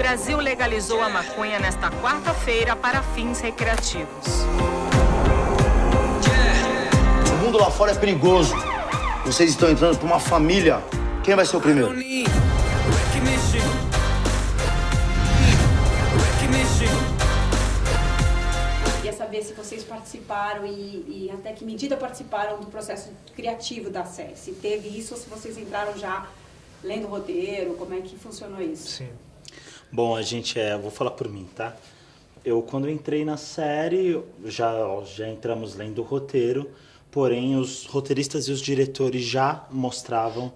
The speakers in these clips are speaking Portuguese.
Brasil legalizou a maconha nesta quarta-feira para fins recreativos. O mundo lá fora é perigoso. Vocês estão entrando para uma família. Quem vai ser o primeiro? Queria saber se vocês participaram e até que medida participaram do processo criativo da série. Se teve isso ou se vocês entraram já lendo o roteiro, como é que funcionou isso? Sim. Bom, vou falar por mim, tá? Quando entrei na série, já entramos lendo o roteiro, porém os roteiristas e os diretores já mostravam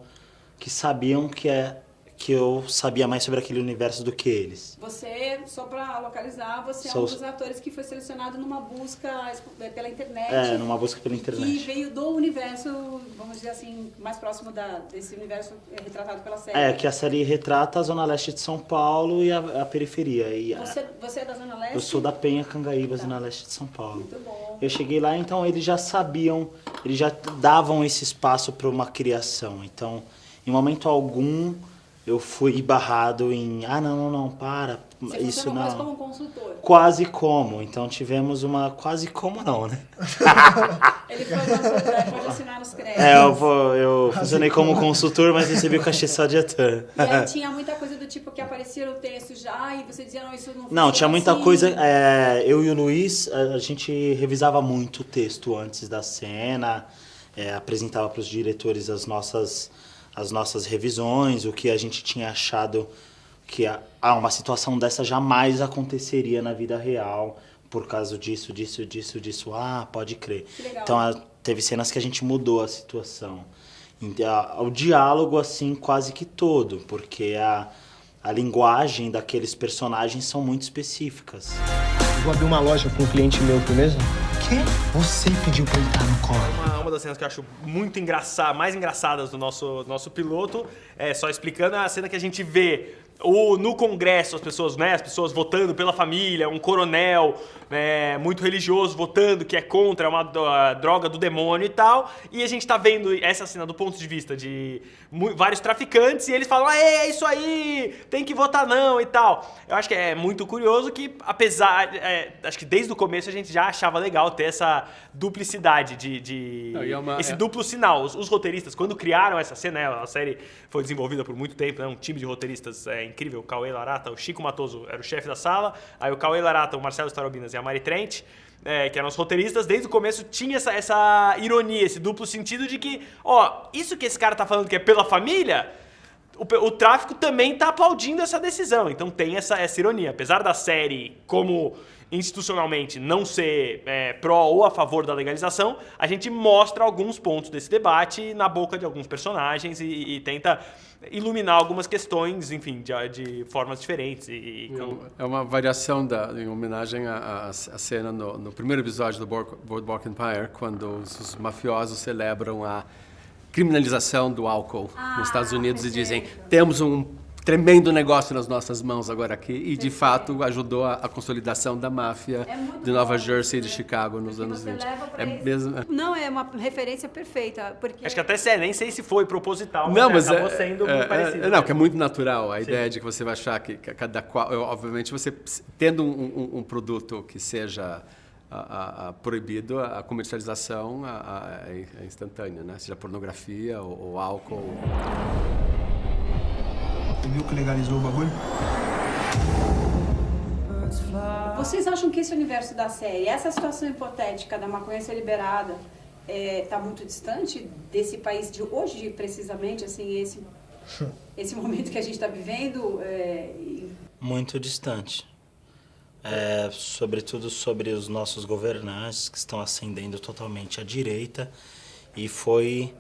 que sabiam que eu sabia mais sobre aquele universo do que eles. Você, só para localizar, você é um dos atores que foi selecionado numa busca pela internet. Numa busca pela internet. Que veio do universo, vamos dizer assim, mais próximo desse universo retratado pela série. Que a série retrata a Zona Leste de São Paulo e a periferia. Você é da Zona Leste? Eu sou da Penha, Cangaíba, Zona Leste de São Paulo. Muito bom. Eu cheguei lá, então eles já sabiam, eles já davam esse espaço para uma criação. Então, em momento algum, eu fui barrado em, não, para, você isso não. Quase como um consultor. Quase como, então tivemos uma, quase como não, né? Ele pode assinar nos créditos. Eu funcionei como consultor, mas recebi o cachê só de ator. E aí tinha muita coisa do tipo que aparecia no texto já e você dizia, não, isso não Não, tinha muita assim. coisa, eu e o Luiz, a gente revisava muito o texto antes da cena, apresentava para os diretores as nossas revisões, o que a gente tinha achado que uma situação dessa jamais aconteceria na vida real, por causa disso. Pode crer. Então, teve cenas que a gente mudou a situação. O diálogo, assim, quase que todo, porque a linguagem daqueles personagens são muito específicas. Vou abrir uma loja para um cliente meu, beleza? Quê? Você pediu pra ele estar no colo. Uma das cenas que eu acho muito mais engraçadas do nosso piloto, só explicando, é a cena que a gente vê no Congresso as pessoas votando pela família, um coronel muito religioso votando que é contra uma droga do demônio e tal, e a gente tá vendo essa cena do ponto de vista de vários traficantes e eles falam, é isso aí, tem que votar não e tal. Eu acho que é muito curioso que, apesar, acho que desde o começo a gente já achava legal ter essa duplicidade esse duplo sinal. Os roteiristas, quando criaram essa cena, a série foi desenvolvida por muito tempo, um time de roteiristas incrível, o Cauê Larata, o Chico Matoso era o chefe da sala, aí o Cauê Larata, o Marcelo Starobinas e a Mari Trent, que eram os roteiristas, desde o começo tinha essa ironia, esse duplo sentido de que, isso que esse cara tá falando que é pela família, o tráfico também tá aplaudindo essa decisão, então tem essa ironia. Apesar da série, como institucionalmente não ser pró ou a favor da legalização, a gente mostra alguns pontos desse debate na boca de alguns personagens e tenta iluminar algumas questões, enfim, de formas diferentes. É uma variação em homenagem à cena no primeiro episódio do Boardwalk Empire, quando os mafiosos celebram a criminalização do álcool nos Estados Unidos e dizem, temos um tremendo negócio nas nossas mãos agora aqui, e de fato ajudou a consolidação da máfia de Nova Jersey e de Chicago nos anos 20. Não, é uma referência perfeita. Porque... Acho que até nem sei se foi proposital, mas acabou sendo muito parecido. Não, que é muito natural. A ideia de que você vai achar que cada qual... Obviamente, você tendo um produto que seja proibido, a comercialização é instantânea, né? Seja pornografia ou álcool. Você viu que legalizou o bagulho? Vocês acham que esse universo da série, essa situação hipotética da maconha ser liberada, está muito distante desse país de hoje, precisamente, assim, esse momento que a gente está vivendo? Muito distante. Sobretudo sobre os nossos governantes que estão ascendendo totalmente à direita, e foi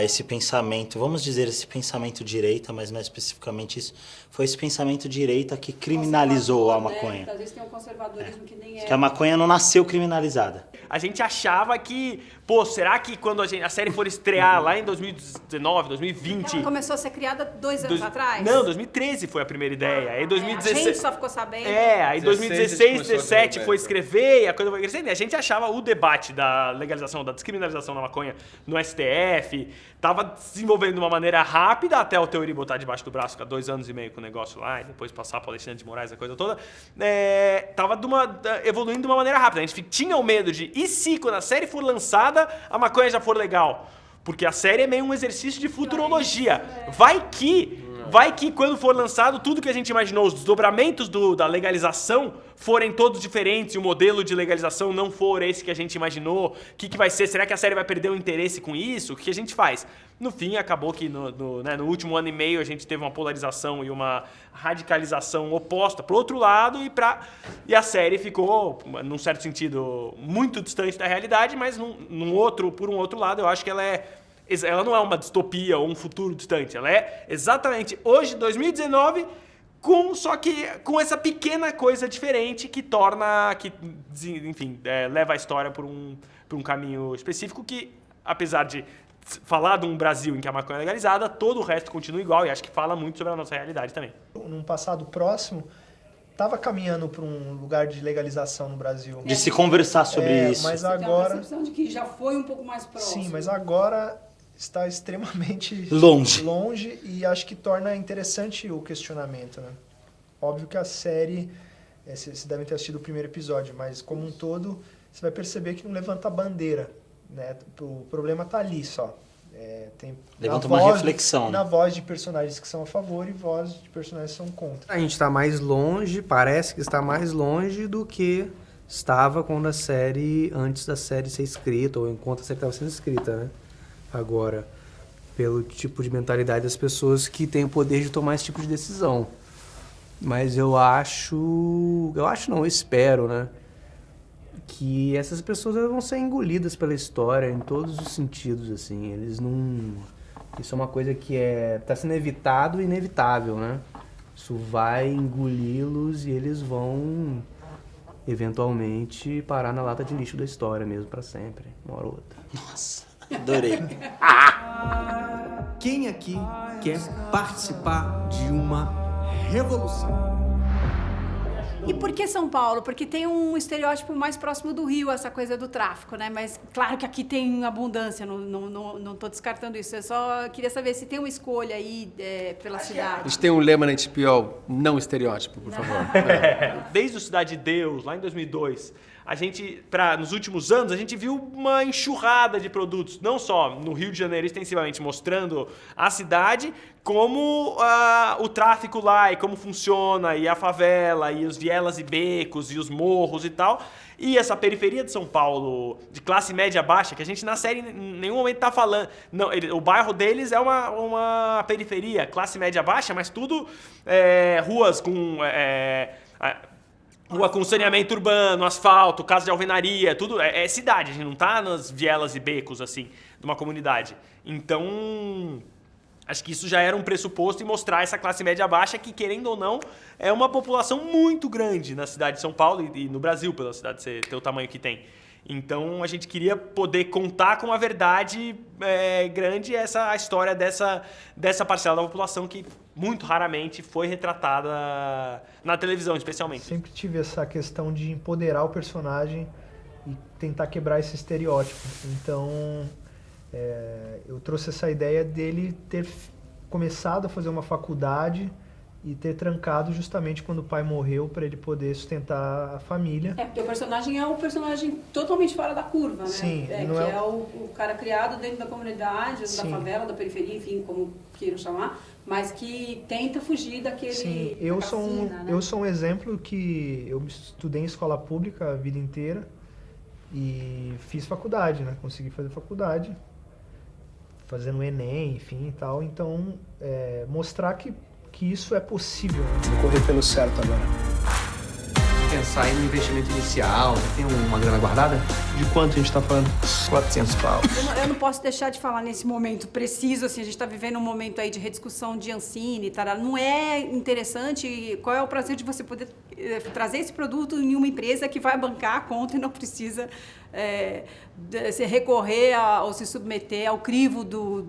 esse pensamento, vamos dizer esse pensamento direita, mas mais especificamente isso, foi esse pensamento direita que criminalizou a maconha. Às vezes tem um conservadorismo que nem Que a maconha não nasceu criminalizada. A gente achava que, será que quando a série for estrear lá em 2019, 2020... Ela começou a ser criada 2 anos atrás? Não, 2013 foi a primeira ideia. Aí 2016... A gente só ficou sabendo. Aí 2016, 2017 foi escrever e a coisa foi crescendo. E a gente achava o debate da legalização, da descriminalização da maconha no STF STF estava se desenvolvendo de uma maneira rápida, até o Teori botar debaixo do braço, ficar 2 anos e meio com o negócio lá, e depois passar para o Alexandre de Moraes, a coisa toda, estava evoluindo de uma maneira rápida. A gente tinha o medo de, e se quando a série for lançada, a maconha já for legal? Porque a série é meio um exercício de futurologia. Vai que quando for lançado, tudo que a gente imaginou, os desdobramentos da legalização forem todos diferentes e o modelo de legalização não for esse que a gente imaginou. O que vai ser? Será que a série vai perder o interesse com isso? O que a gente faz? No fim, acabou que no último ano e meio a gente teve uma polarização e uma radicalização oposta para o outro lado e a série ficou, num certo sentido, muito distante da realidade, mas por um outro lado, eu acho que ela não é uma distopia ou um futuro distante. Ela é exatamente hoje, 2019, só que com essa pequena coisa diferente que leva a história por um caminho específico que, apesar de falar de um Brasil em que a maconha é legalizada, todo o resto continua igual e acho que fala muito sobre a nossa realidade também. Num passado próximo, estava caminhando para um lugar de legalização no Brasil. De se conversar sobre isso. Mas agora... Tem a agora... percepção de que já foi um pouco mais próximo. Sim, mas agora está extremamente longe e acho que torna interessante o questionamento, né? Óbvio que a série, vocês devem ter assistido o primeiro episódio, mas como um todo, você vai perceber que não levanta a bandeira, né? O problema está ali só. Levanta uma reflexão. Na voz de personagens que são a favor e voz de personagens que são contra. A gente está mais longe, parece que está mais longe do que estava quando antes da série ser escrita, ou enquanto a série estava sendo escrita, né? Agora, pelo tipo de mentalidade das pessoas que têm o poder de tomar esse tipo de decisão. Mas eu espero, né, que essas pessoas vão ser engolidas pela história em todos os sentidos, assim. Isso é uma coisa que está sendo evitado e inevitável, né? Isso vai engoli-los e eles vão eventualmente parar na lata de lixo da história mesmo, para sempre, uma hora ou outra. Nossa, adorei. Quem aqui quer participar de uma revolução? E por que São Paulo? Porque tem um estereótipo mais próximo do Rio, essa coisa do tráfico, né? Mas claro que aqui tem abundância, não estou descartando isso. Eu só queria saber se tem uma escolha aí pela cidade. A gente tem um lema na HBO, não estereótipo, por favor. Desde o Cidade de Deus, lá em 2002, nos últimos anos, a gente viu uma enxurrada de produtos, não só no Rio de Janeiro, extensivamente mostrando a cidade, como o tráfico lá e como funciona, e a favela, e os vielas e becos, e os morros e tal. E essa periferia de São Paulo, de classe média baixa, que a gente na série em nenhum momento tá falando. Não, o bairro deles é uma periferia, classe média baixa, mas tudo ruas com... rua com saneamento urbano, asfalto, casa de alvenaria, tudo é cidade, a gente não tá nas vielas e becos, assim, de uma comunidade. Então, acho que isso já era um pressuposto e mostrar essa classe média baixa que, querendo ou não, é uma população muito grande na cidade de São Paulo e no Brasil, pela cidade ter o tamanho que tem. Então, a gente queria poder contar com uma verdade grande a história dessa parcela da população que muito raramente foi retratada na televisão, especialmente. Sempre tive essa questão de empoderar o personagem e tentar quebrar esse estereótipo. Então, eu trouxe essa ideia dele ter começado a fazer uma faculdade e ter trancado justamente quando o pai morreu para ele poder sustentar a família. Porque o personagem é um personagem totalmente fora da curva, né? Sim. É o cara criado dentro da comunidade, Sim. da favela, da periferia, enfim, como queiram chamar, mas que tenta fugir daquele... Sim, eu sou um exemplo que eu estudei em escola pública a vida inteira e fiz faculdade, né? Consegui fazer faculdade, fazendo Enem, enfim e tal. Então, mostrar que isso é possível. Vou correr pelo certo agora. Pensar em um investimento inicial, tem uma grana guardada? De quanto a gente tá falando? 400 pau. Eu não posso deixar de falar nesse momento preciso, assim, a gente está vivendo um momento aí de rediscussão de Ancine, tará. Não é interessante? Qual é o prazer de você poder trazer esse produto em uma empresa que vai bancar a conta e não precisa se recorrer ou se submeter ao crivo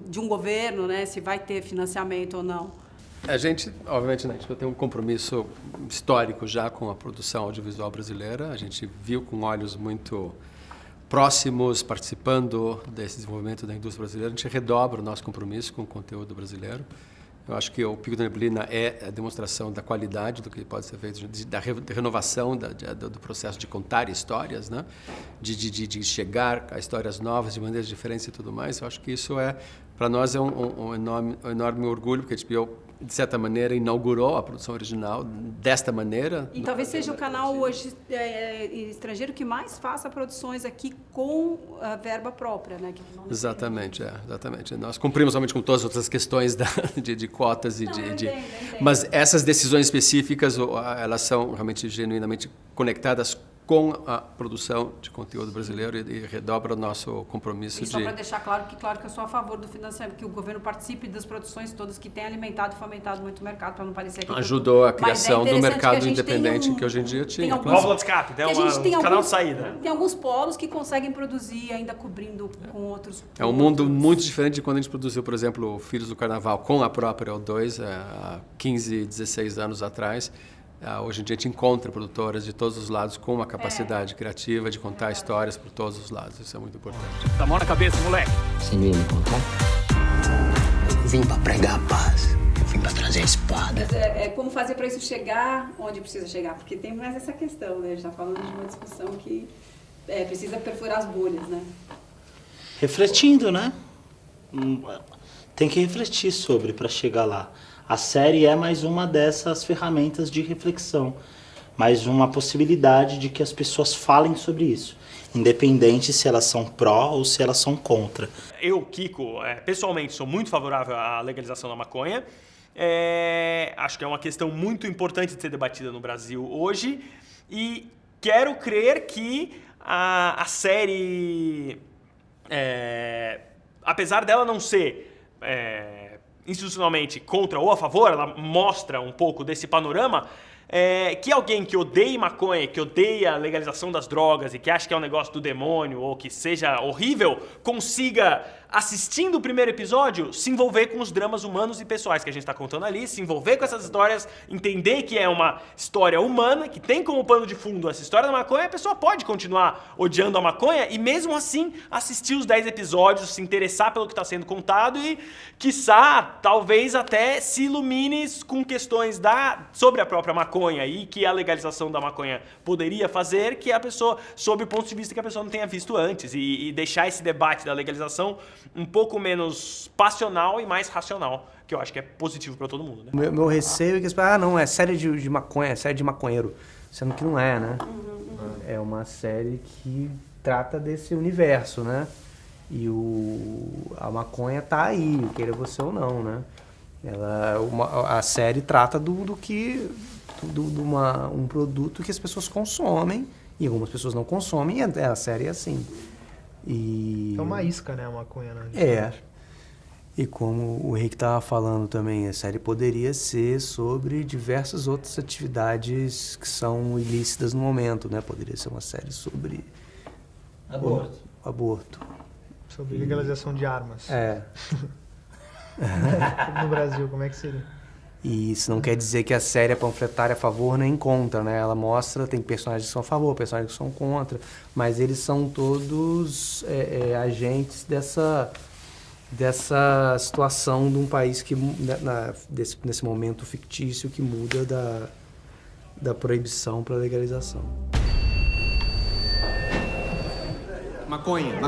de um governo, né? Se vai ter financiamento ou não? A gente, obviamente, né, a gente tem um compromisso histórico já com a produção audiovisual brasileira. A gente viu com olhos muito próximos, participando desse desenvolvimento da indústria brasileira, a gente redobra o nosso compromisso com o conteúdo brasileiro. Eu acho que o Pico da Neblina é a demonstração da qualidade do que pode ser feito, da renovação do processo de contar histórias, né? de chegar a histórias novas de maneiras diferentes e tudo mais. Eu acho que isso para nós é um enorme orgulho, porque a HBO, de certa maneira, inaugurou a produção original desta maneira. E talvez seja o canal hoje estrangeiro que mais faça produções aqui com verba própria, né? Exatamente, exatamente. Nós cumprimos realmente com todas as outras questões de cotas e entendo. Mas essas decisões específicas, elas são realmente genuinamente conectadas com a produção de conteúdo brasileiro e redobra o nosso compromisso e só para deixar claro que eu sou a favor do financiamento, que o governo participe das produções todas que têm alimentado e fomentado muito o mercado, para não parecer que ajudou a criação do mercado independente que hoje em dia tinha. Válvula de escape, um canal de saída. Tem alguns polos que conseguem produzir ainda cobrindo com outros. É um mundo muito diferente de quando a gente produziu, por exemplo, Filhos do Carnaval com a própria O2 há 15, 16 anos atrás. Hoje em dia a gente encontra produtoras de todos os lados com uma capacidade criativa de contar histórias por todos os lados. Isso é muito importante. Tá mão na cabeça, moleque. Você não ia me contar? Eu vim pra pregar a paz. Eu vim pra trazer a espada. Mas como fazer para isso chegar onde precisa chegar? Porque tem mais essa questão, né? A gente tá falando de uma discussão que precisa perfurar as bolhas, né? Refletindo, né? Tem que refletir sobre para chegar lá. A série é mais uma dessas ferramentas de reflexão, mais uma possibilidade de que as pessoas falem sobre isso, independente se elas são pró ou se elas são contra. Eu, Kiko, pessoalmente sou muito favorável à legalização da maconha. Acho que é uma questão muito importante de ser debatida no Brasil hoje e quero crer que a série, apesar dela não ser institucionalmente contra ou a favor, ela mostra um pouco desse panorama, que alguém que odeia maconha, que odeia a legalização das drogas e que acha que é um negócio do demônio ou que seja horrível, consiga, assistindo o primeiro episódio, se envolver com os dramas humanos e pessoais que a gente está contando ali, se envolver com essas histórias, entender que é uma história humana, que tem como pano de fundo essa história da maconha, a pessoa pode continuar odiando a maconha e mesmo assim assistir os 10 episódios, se interessar pelo que está sendo contado e, quiçá, talvez até se ilumine com questões sobre a própria maconha e que a legalização da maconha poderia fazer, que a pessoa, sob o ponto de vista que a pessoa não tenha visto antes e deixar esse debate da legalização um pouco menos passional e mais racional, que eu acho que é positivo para todo mundo, né? Meu receio é que não, é série de maconha, é série de maconheiro, sendo que não é, né? É uma série que trata desse universo, né? E a maconha tá aí, queira você ou não, né? A série trata um produto que as pessoas consomem e algumas pessoas não consomem, e a série é assim. É uma isca, né, a maconha, né? E como o Henrique estava falando também, a série poderia ser sobre diversas outras atividades que são ilícitas no momento, né? Poderia ser uma série sobre aborto. Sobre legalização de armas. No Brasil, como é que seria? E isso não quer dizer que a série é panfletária a favor nem contra, né? Ela mostra, tem personagens que são a favor, personagens que são contra, mas eles são todos agentes dessa situação de um país que, nesse momento fictício, que muda da proibição para a legalização. Maconha.